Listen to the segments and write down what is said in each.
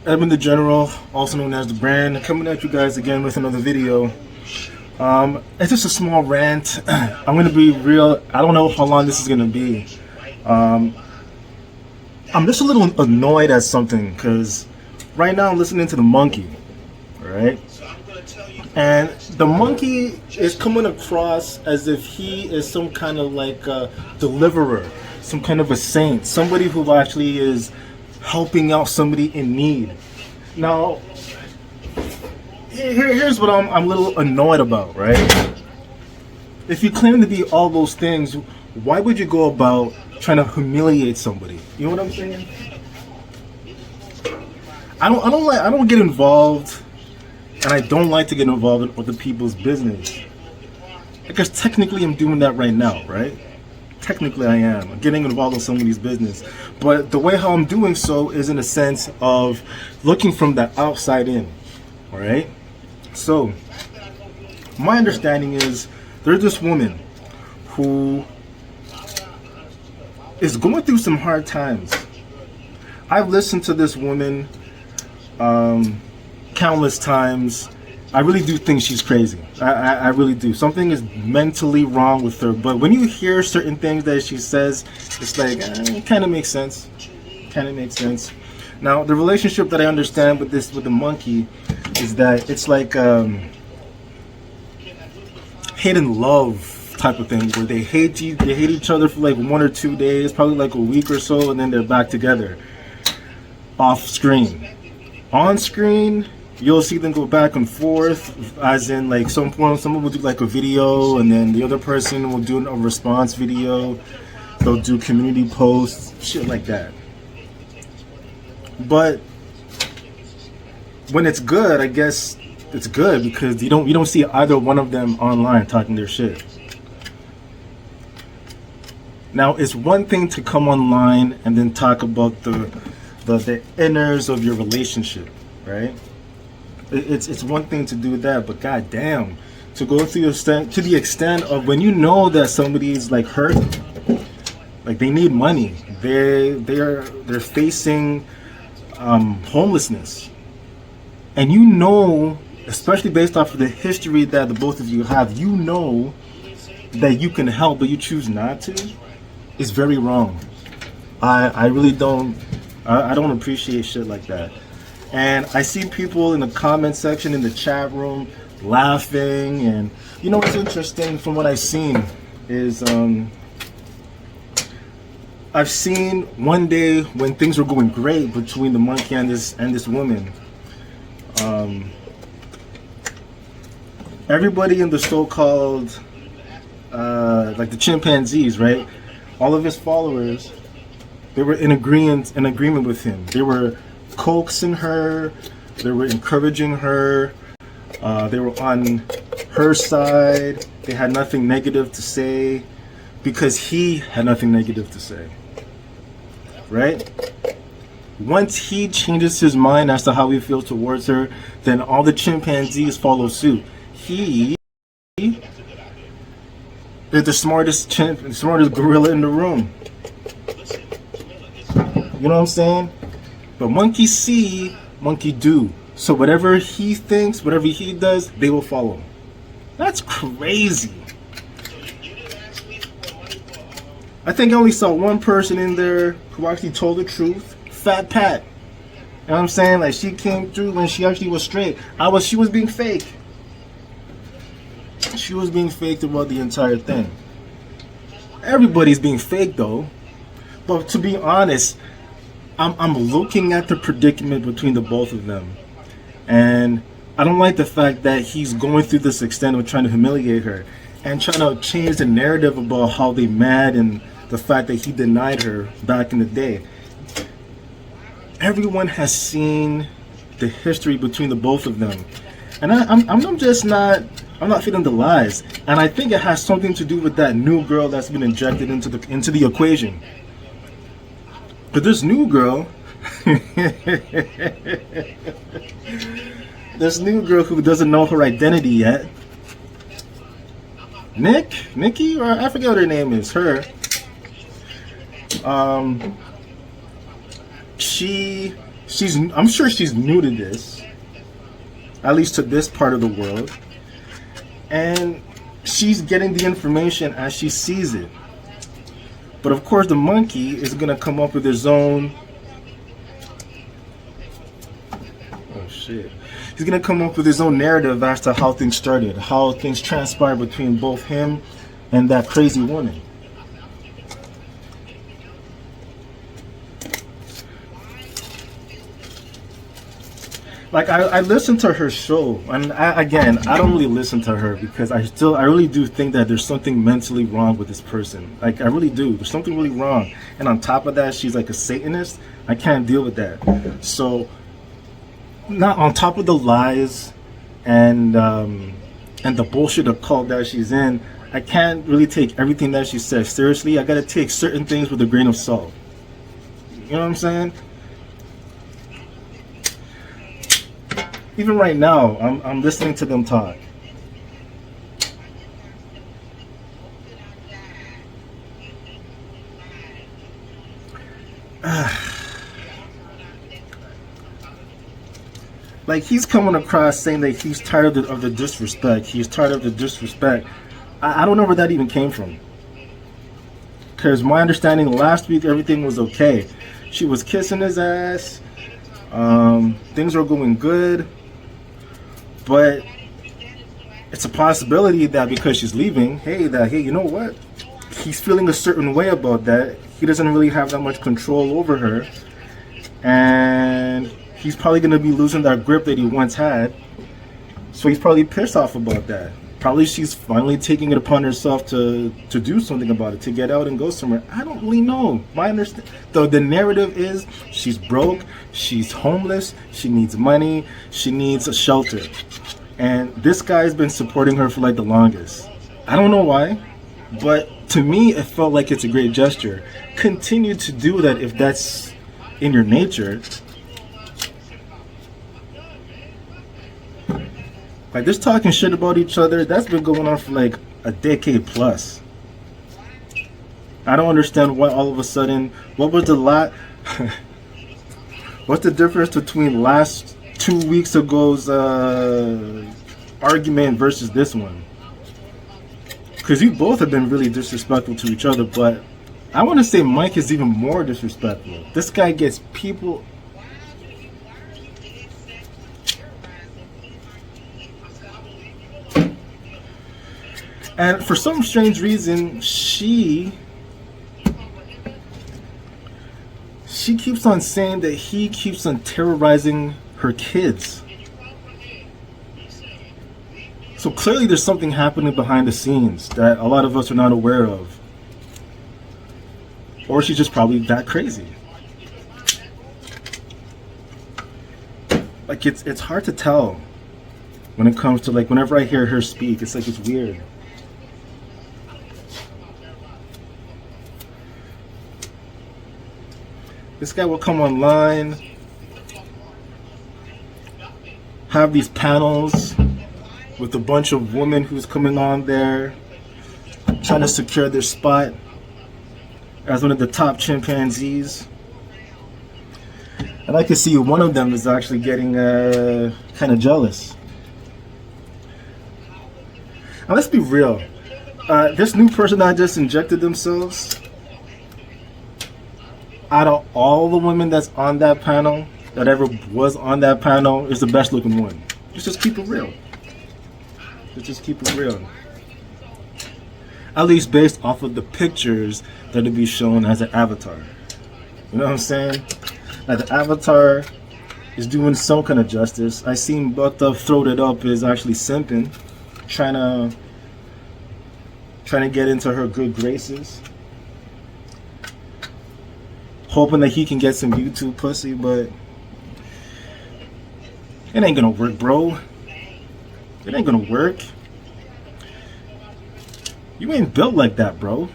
Edmund the General, also known as the Brand, coming at you guys again with another video. It's just a small rant. I'm gonna be real. I don't know how long this is gonna be. I'm just a little annoyed at something because right now I'm listening to the monkey, right? And the monkey is coming across as if he is some kind of like a deliverer, some kind of a saint, somebody who actually is helping out somebody in need. Now, here's what I'm a little annoyed about, right? If you claim to be all those things, why would you go about trying to humiliate somebody? You know what I'm saying? I don't get involved, and I don't like to get involved in other people's business. Because technically I'm doing that right now, right? Technically I am. I'm getting involved in somebody's business. But the way how I'm doing so is in a sense of looking from the outside in. Alright? So, my understanding is there's this woman who is going through some hard times. I've listened to this woman countless times. I really do think she's crazy. I really do. Something is mentally wrong with her. But when you hear certain things that she says, it's like, it kind of makes sense. Kind of makes sense. Now, the relationship that I understand with the monkey is that it's like hate and love type of thing, where they hate each other for like 1 or 2 days, probably like a week or so, and then they're back together off screen. On screen, you'll see them go back and forth, as in like someone will do like a video, and then the other person will do a response video. They'll do community posts, shit like that. But when it's good, I guess it's good because you don't see either one of them online talking their shit. Now, it's one thing to come online and then talk about the inners of your relationship, right? It's one thing to do that, but goddamn, to go through to the extent of when you know that somebody is like hurt, like they need money, they're facing homelessness, and you know, especially based off of the history that the both of you have, you know that you can help, but you choose not to. It's very wrong. I really don't. I don't appreciate shit like that. And I see people in the comment section, in the chat room, laughing. And you know what's interesting from what I've seen is I've seen one day when things were going great between the monkey and this woman. Everybody in the so-called like the chimpanzees, right? All of his followers, they were in agreement with him. They were coaxing her, they were encouraging her, they were on her side. They had nothing negative to say because he had nothing negative to say, right? Once he changes his mind as to how he feels towards her, then all the chimpanzees follow suit. He is the smartest gorilla in the room. You know what I'm saying? But monkey see, monkey do. So whatever he thinks, whatever he does, they will follow. That's crazy. I think I only saw one person in there who actually told the truth. Fat Pat. You know what I'm saying? Like, she came through when she actually was straight. She was being fake. She was being fake throughout the entire thing. Everybody's being fake though. But to be honest, I'm looking at the predicament between the both of them, and I don't like the fact that he's going through this extent of trying to humiliate her and trying to change the narrative about how they mad and the fact that he denied her back in the day. Everyone has seen the history between the both of them, and I'm not feeding the lies, and I think it has something to do with that new girl that's been injected into the equation. But this new girl, this new girl who doesn't know her identity yet, Nikki, or I forget what her name is, she I'm sure she's new to this, at least to this part of the world, and she's getting the information as she sees it. But of course, the monkey is gonna come up with his own. Oh shit! He's gonna come up with his own narrative as to how things started, how things transpired between both him and that crazy woman. Like I listened to her show, and I don't really listen to her because I really do think that there's something mentally wrong with this person. Like I really do. There's something really wrong, and on top of that, she's like a Satanist. I can't deal with that. So, not on top of the lies and the bullshit occult that she's in, I can't really take everything that she says seriously. I gotta take certain things with a grain of salt. You know what I'm saying? Even right now, I'm listening to them talk. Like he's coming across saying that he's tired of the disrespect. He's tired of the disrespect. I don't know where that even came from. Because my understanding last week, everything was okay. She was kissing his ass. Things were going good. But it's a possibility that because she's leaving, hey, you know what? He's feeling a certain way about that. He doesn't really have that much control over her. And he's probably going to be losing that grip that he once had. So he's probably pissed off about that. Probably she's finally taking it upon herself to do something about it, to get out and go somewhere. I don't really know. The narrative is she's broke, she's homeless, she needs money, she needs a shelter. And this guy's been supporting her for like the longest. I don't know why, but to me it felt like it's a great gesture. Continue to do that if that's in your nature. Like this talking shit about each other, that's been going on for like a decade plus. I don't understand why all of a sudden, what's the difference between last 2 weeks ago's argument versus this one? Because you both have been really disrespectful to each other, but I want to say Mike is even more disrespectful. This guy gets people. And for some strange reason, she keeps on saying that he keeps on terrorizing her kids. So clearly there's something happening behind the scenes that a lot of us are not aware of. Or she's just probably that crazy. Like it's hard to tell when it comes to like whenever I hear her speak, it's like it's weird. This guy will come online, have these panels with a bunch of women who's coming on there, trying to secure their spot as one of the top chimpanzees. And I can see one of them is actually getting kind of jealous. Now let's be real. This new person that just injected themselves, out of all the women that's on that panel, that ever was on that panel, is the best looking one. Let's just keep it real. Let's just keep it real. At least based off of the pictures that will be shown as an avatar. You know what I'm saying? Like the avatar is doing some kind of justice. I seen Bucked Up Throated Up is actually simping, trying to get into her good graces, hoping that he can get some YouTube pussy, but it ain't gonna work, bro. It ain't gonna work. You ain't built like that, bro.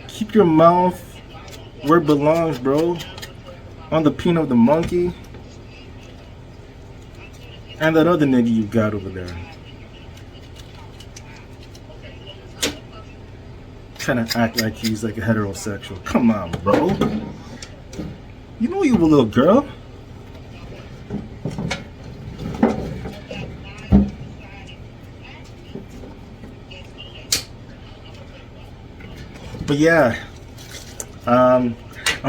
Keep your mouth where it belongs, bro. On the peanut of the monkey. And that other nigga you got over there. Trying to act like he's like a heterosexual. Come on, bro. You know you a little girl. But yeah, I'm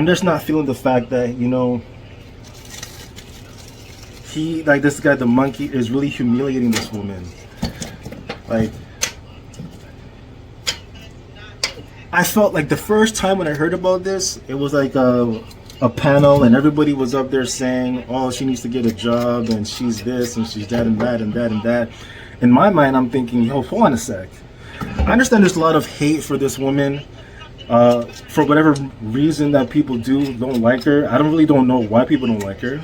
just not feeling the fact that, he, like, this guy, the monkey, is really humiliating this woman. Like, I felt like the first time when I heard about this, it was like a panel, and everybody was up there saying, oh, she needs to get a job, and she's this, and she's that, and that, and that, and that. In my mind, I'm thinking, yo, hold on a sec. I understand there's a lot of hate for this woman. For whatever reason that people don't like her. I don't know why people don't like her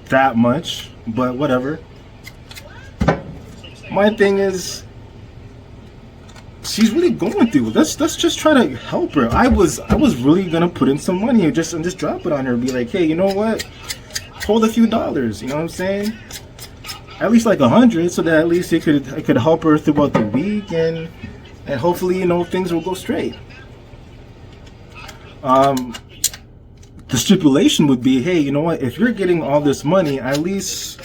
that much, but whatever. My thing is, she's really going through. Let's just try to help her. I was really gonna put in some money and just drop it on her and be like, hey, you know what? Hold a few dollars. You know what I'm saying? At least like 100, so that at least it could help her throughout the week, and hopefully, things will go straight. The stipulation would be, hey, you know what? If you're getting all this money, at least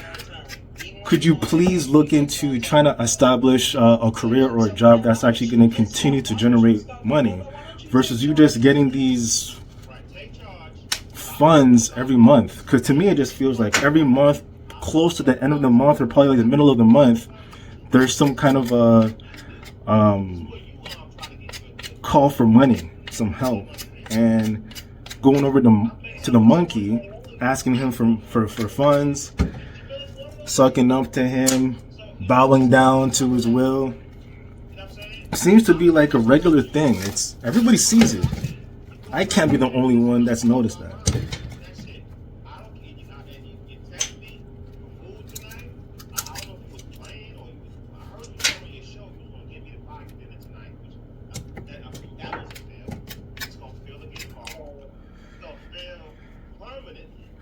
could you please look into trying to establish a career or a job that's actually going to continue to generate money, versus you just getting these funds every month. Because to me, it just feels like every month, close to the end of the month or probably like the middle of the month, there's some kind of a call for money, some help, and going over to the monkey, asking him for funds, sucking up to him, bowing down to his will. Seems to be like a regular thing. Everybody sees it. I can't be the only one that's noticed that.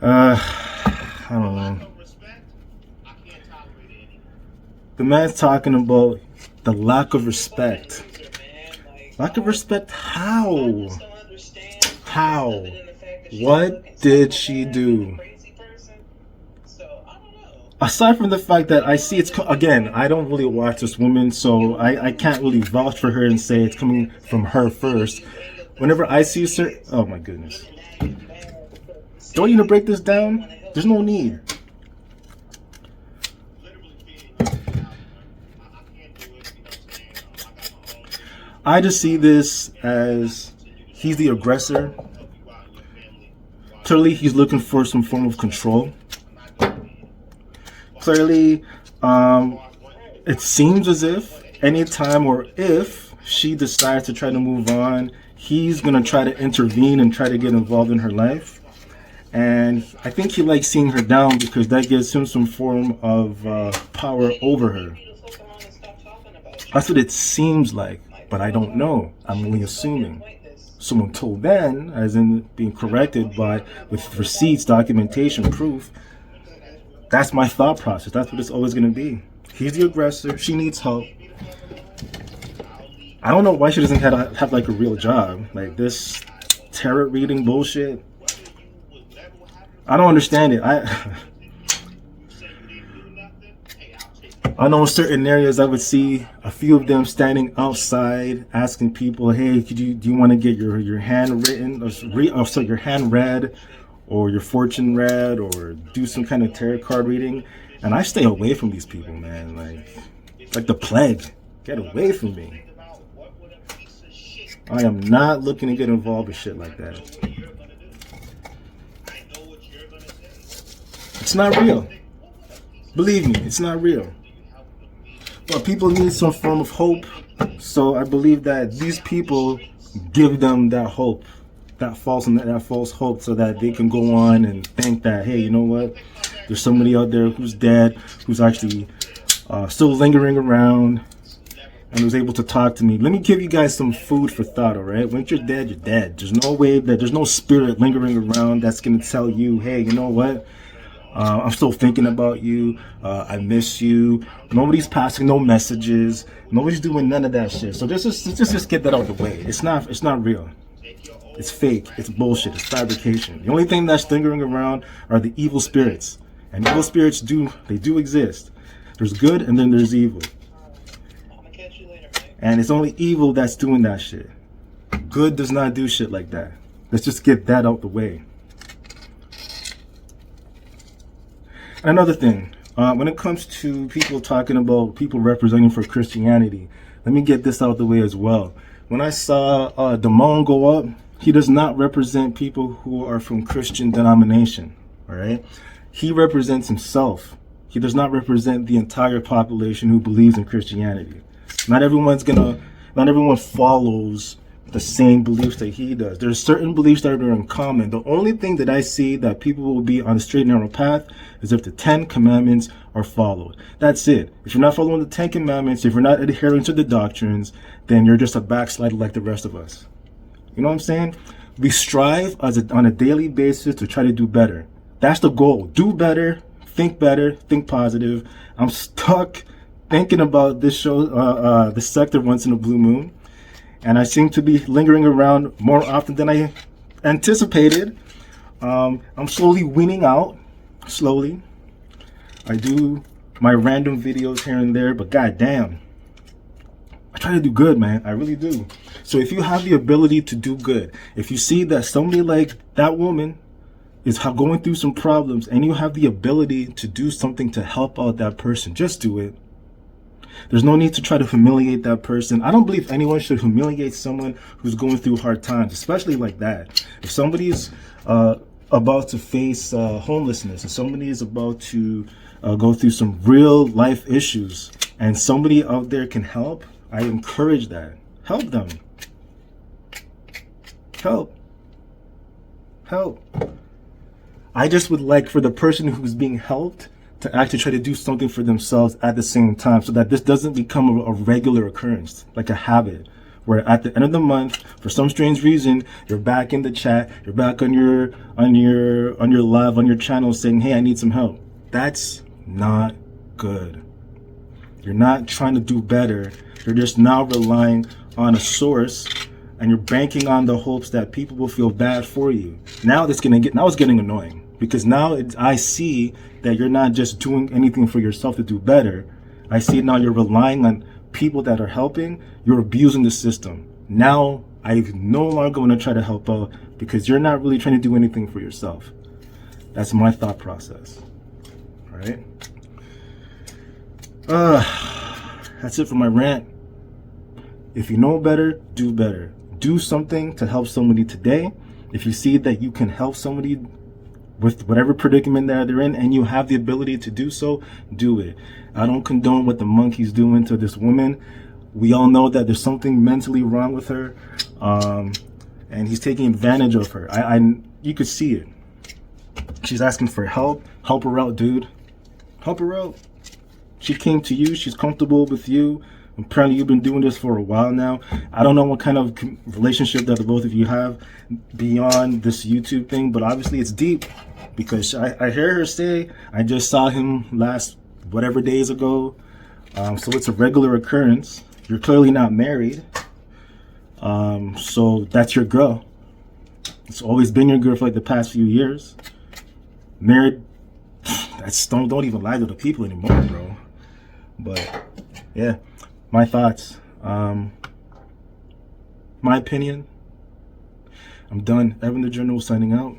I don't know. The man's talking about the lack of respect. Lack of respect? How? How? What did she do? Aside from the fact that I see again, I don't really watch this woman, so I can't really vouch for her and say it's coming from her first. Whenever I see her, oh my goodness. Do I need to break this down? There's no need. I just see this as he's the aggressor. Clearly, he's looking for some form of control. Clearly, it seems as if anytime or if she decides to try to move on, he's going to try to intervene and try to get involved in her life. And I think he likes seeing her down because that gives him some form of power over her. That's what it seems like, but I don't know. I'm only assuming. So until then, as in being corrected with receipts, documentation, proof, that's my thought process. That's what it's always going to be. He's the aggressor. She needs help. I don't know why she doesn't have like a real job. Like this tarot reading bullshit. I don't understand it. I know in certain areas I would see a few of them standing outside asking people, hey, do you want to get your hand written, or your hand read, or your fortune read, or do some kind of tarot card reading? And I stay away from these people, man. Like the plague. Get away from me. I am not looking to get involved with shit like that. It's not real. Believe me, it's not real. But people need some form of hope. So I believe that these people give them that hope, that false hope, so that they can go on and think that, hey, you know what? There's somebody out there who's dead, who's actually still lingering around, and was able to talk to me. Let me give you guys some food for thought, all right? Once you're dead, you're dead. There's no spirit lingering around that's going to tell you, hey, you know what? I'm still thinking about you. I miss you. Nobody's passing no messages. Nobody's doing none of that shit. So just get that out of the way. It's not real. It's fake. It's bullshit. It's fabrication. The only thing that's lingering around are the evil spirits. And evil spirits do exist. There's good and then there's evil. And it's only evil that's doing that shit. Good does not do shit like that. Let's just get that out the way. Another thing, when it comes to people talking about people representing for Christianity, let me get this out the way as well. When I saw Damone go up, he does not represent people who are from Christian denomination, all right? He represents himself. He does not represent the entire population who believes in Christianity. Not everyone follows the same beliefs that he does. There's certain beliefs that are in common. The only thing that I see that people will be on a straight and narrow path is if the 10 commandments are followed. That's it. If you're not following the 10 commandments, if you're not adhering to the doctrines, then you're just a backslider like the rest of us. You know what I'm saying? We strive on a daily basis to try to do better. That's the goal. Do better, think positive. I'm stuck thinking about this show, this sector once in a blue moon. And I seem to be lingering around more often than I anticipated. I'm slowly weaning out. Slowly. I do my random videos here and there, but goddamn, I try to do good, man. I really do. So if you have the ability to do good, if you see that somebody like that woman is going through some problems and you have the ability to do something to help out that person, just do it. There's no need to try to humiliate that person. I don't believe anyone should humiliate someone who's going through hard times, especially like that. If somebody's about to face homelessness, if somebody is about to go through some real life issues and somebody out there can help, I encourage that. Help them. Help. I just would like for the person who's being helped to actually try to do something for themselves at the same time, so that this doesn't become a regular occurrence, like a habit, where at the end of the month, for some strange reason, you're back in the chat, you're back on your live, on your channel saying, hey, I need some help. That's not good. You're not trying to do better. You're just now relying on a source, and you're banking on the hopes that people will feel bad for you. Now it's getting annoying, because now I see that you're not just doing anything for yourself to do better. I see now you're relying on people that are helping. You're abusing the system. Now I'm no longer going to try to help out because you're not really trying to do anything for yourself. That's my thought process. All right. That's it for my rant. If you know better, do better. Do something to help somebody today. If you see that you can help somebody with whatever predicament that they're in and you have the ability to do so, do it. I don't condone what the monkey's doing to this woman. We all know that there's something mentally wrong with her, and he's taking advantage of her. You could see it. She's asking for help. Help her out, dude. Help her out. She came to you. She's comfortable with you. Apparently you've been doing this for a while now. I don't know what kind of relationship that the both of you have beyond this YouTube thing, but obviously it's deep, because I hear her say, I just saw him last whatever days ago. So it's a regular occurrence. You're clearly not married. So that's your girl. It's always been your girl for like the past few years. Married, don't even lie to the people anymore, bro. But yeah. My thoughts, my opinion. I'm done. Evan the Journal signing out.